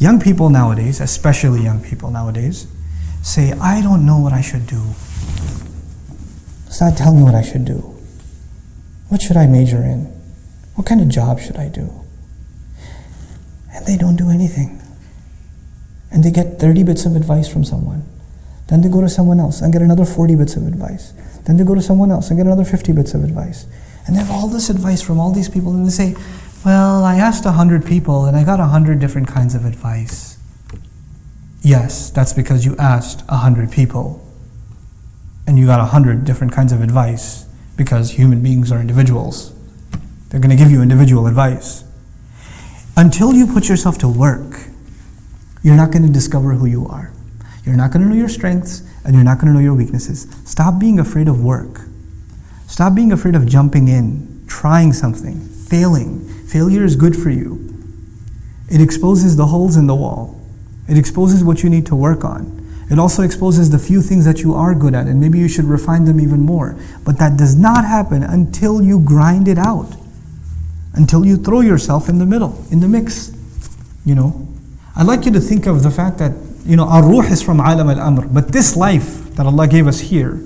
Young people nowadays, especially young people nowadays, say, I don't know what I should do. Ustad, tell me what I should do. What should I major in? What kind of job should I do? And they don't do anything. And they get 30 bits of advice from someone. Then they go to someone else and get another 40 bits of advice. Then they go to someone else and get another 50 bits of advice. And they have all this advice from all these people, and they say, well, I asked 100 people and I got 100 different kinds of advice. Yes, that's because you asked 100 people and you got 100 different kinds of advice, because human beings are individuals. They're going to give you individual advice. Until you put yourself to work, you're not going to discover who you are. You're not going to know your strengths, and you're not going to know your weaknesses. Stop being afraid of work. Stop being afraid of jumping in, trying something, failing. Failure is good for you. It exposes the holes in the wall. It exposes what you need to work on. It also exposes the few things that you are good at, and maybe you should refine them even more. But that does not happen until you grind it out. Until you throw yourself in the middle, in the mix. I'd like you to think of the fact that, our ruh is from alam al-amr, but this life that Allah gave us here,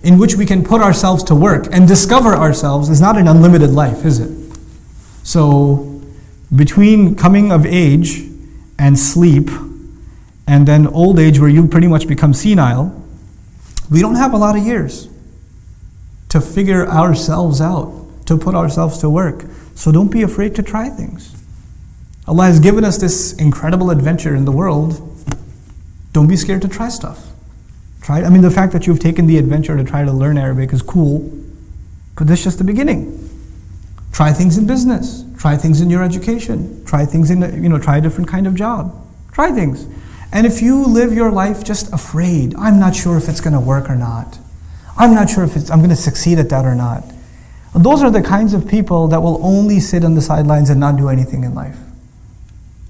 in which we can put ourselves to work and discover ourselves, is not an unlimited life, is it? So, between coming of age and sleep, and then old age where you pretty much become senile, we don't have a lot of years to figure ourselves out, to put ourselves to work. So don't be afraid to try things. Allah has given us this incredible adventure in the world. Don't be scared to try stuff. The fact that you've taken the adventure to try to learn Arabic is cool, but that's just the beginning. Try things in business. Try things in your education. Try things try a different kind of job. Try things. And if you live your life just afraid, I'm not sure if it's going to work or not. I'm not sure if I'm going to succeed at that or not. Those are the kinds of people that will only sit on the sidelines and not do anything in life.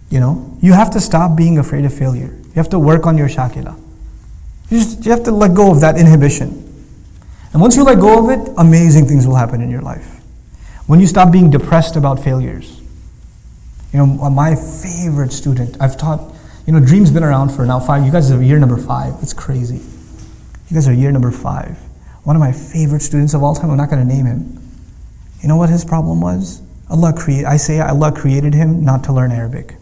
You have to stop being afraid of failure. You have to work on your shakila. You have to let go of that inhibition. And once you let go of it, amazing things will happen in your life. When you stop being depressed about failures. My favorite student, I've taught, Dream's been around for now 5, you guys are year number 5, it's crazy. You guys are year number 5. One of my favorite students of all time, I'm not going to name him. You know what his problem was? Allah created him not to learn Arabic.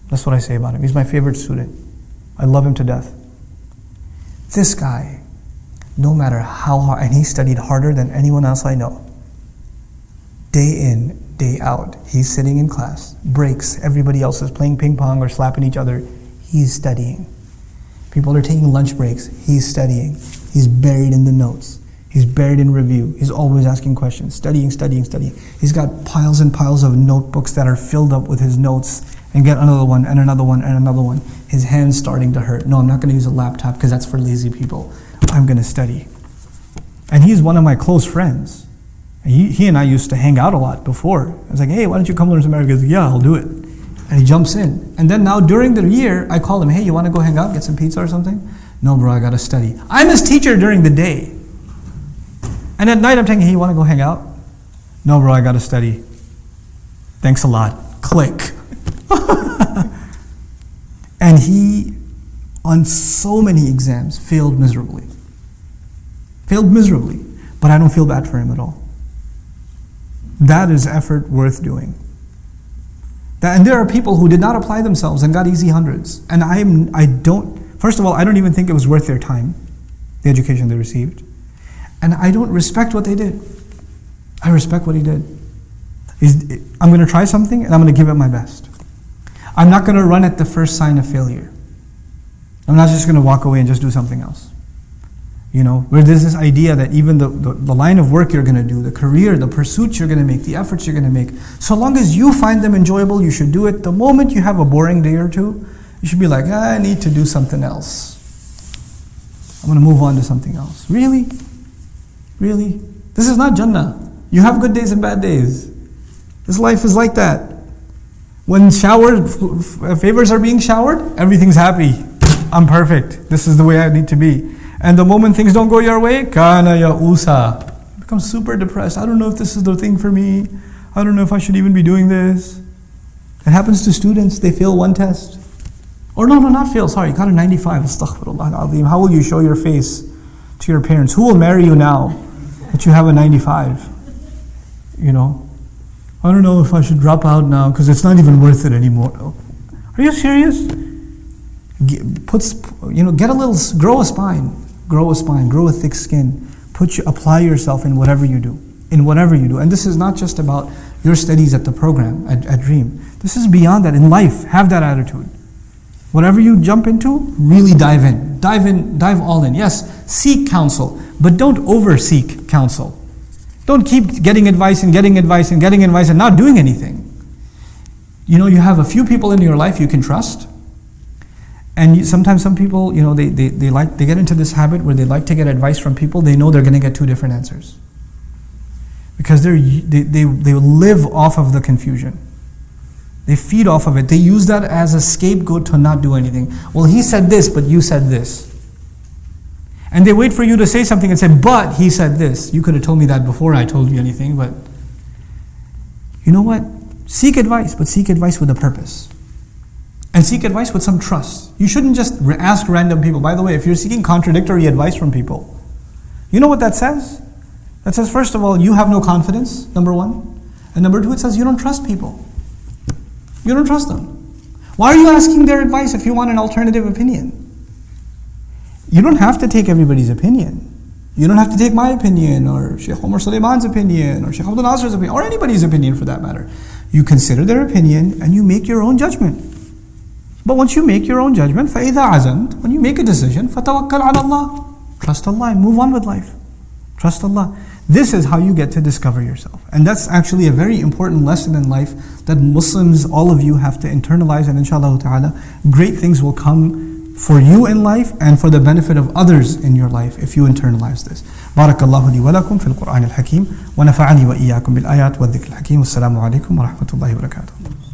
That's what I say about him. He's my favorite student. I love him to death. This guy, no matter how hard, and he studied harder than anyone else I know. Day in, day out, he's sitting in class, breaks, everybody else is playing ping pong or slapping each other. He's studying. People are taking lunch breaks. He's studying. He's buried in the notes. He's buried in review. He's always asking questions, studying. He's got piles and piles of notebooks that are filled up with his notes, and get another one, and another one, and another one. His hand's starting to hurt. No, I'm not going to use a laptop because that's for lazy people. I'm going to study. And he's one of my close friends. He and I used to hang out a lot before. I was like, hey, why don't you come learn some Arabic? He goes, yeah, I'll do it. And he jumps in. And then now during the year, I call him, hey, you want to go hang out, get some pizza or something? No, bro, I got to study. I'm his teacher during the day. And at night I'm telling him, hey, you want to go hang out? No, bro, I got to study. Thanks a lot. Click. And he, on so many exams, failed miserably. But I don't feel bad for him at all. That is effort worth doing. And there are people who did not apply themselves and got easy hundreds. And first of all, I don't even think it was worth their time, the education they received. And I don't respect what they did. I respect what he did. I'm going to try something and I'm going to give it my best. I'm not going to run at the first sign of failure. I'm not just going to walk away and just do something else. Where there's this idea that even the line of work you're going to do, the career, the pursuits you're going to make, the efforts you're going to make, so long as you find them enjoyable, you should do it. The moment you have a boring day or two, you should be like, I need to do something else. I'm going to move on to something else. Really? This is not Jannah. You have good days and bad days. This life is like that. When favors are being showered, everything's happy. I'm perfect. This is the way I need to be. And the moment things don't go your way, kana ya'usa. You become super depressed. I don't know if this is the thing for me. I don't know if I should even be doing this. It happens to students. They fail one test. Or no, not fail, sorry, got a 95, astaghfirullah al-azim. How will you show your face to your parents? Who will marry you now that you have a 95? You know, I don't know if I should drop out now because it's not even worth it anymore. Are you serious? Get a little, grow a spine, grow a thick skin. Apply yourself in whatever you do. And this is not just about your studies at the program, at Dream. This is beyond that. In life, have that attitude. Whatever you jump into, really dive in. Dive all in. Yes, seek counsel, but don't over-seek counsel. Don't keep getting advice and not doing anything. You have a few people in your life you can trust. And sometimes some people, they get into this habit where they like to get advice from people. They know they're going to get two different answers. Because they live off of the confusion. They feed off of it. They use that as a scapegoat to not do anything. Well, he said this, but you said this. And they wait for you to say something and say, but he said this. You could have told me that before I told you anything, but you know what? Seek advice, but seek advice with a purpose. And seek advice with some trust. You shouldn't just ask random people. By the way, if you're seeking contradictory advice from people, you know what that says? That says, first of all, you have no confidence, number one. And number two, it says you don't trust people. You don't trust them. Why are you asking their advice if you want an alternative opinion? You don't have to take everybody's opinion. You don't have to take my opinion, or Sheikh Omar Sulaiman's opinion, or Sheikh Abdul Nasir's opinion, or anybody's opinion for that matter. You consider their opinion and you make your own judgment. But once you make your own judgment, فَإِذَا عَزَمْتَ, when you make a decision, فَتَوَكَّلْ عَلَى اللَّهِ, trust Allah and move on with life. Trust Allah. This is how you get to discover yourself. And that's actually a very important lesson in life that Muslims, all of you, have to internalize, and inshallah ta'ala, great things will come for you in life and for the benefit of others in your life if you internalize this. Barakallahu li wa lakum fil Qur'an al-Hakim wa nafa'ani wa iyyakum bil ayat wa dhikr al-Hakim. Wassalamu alaikum wa rahmatullahi wa barakatuh.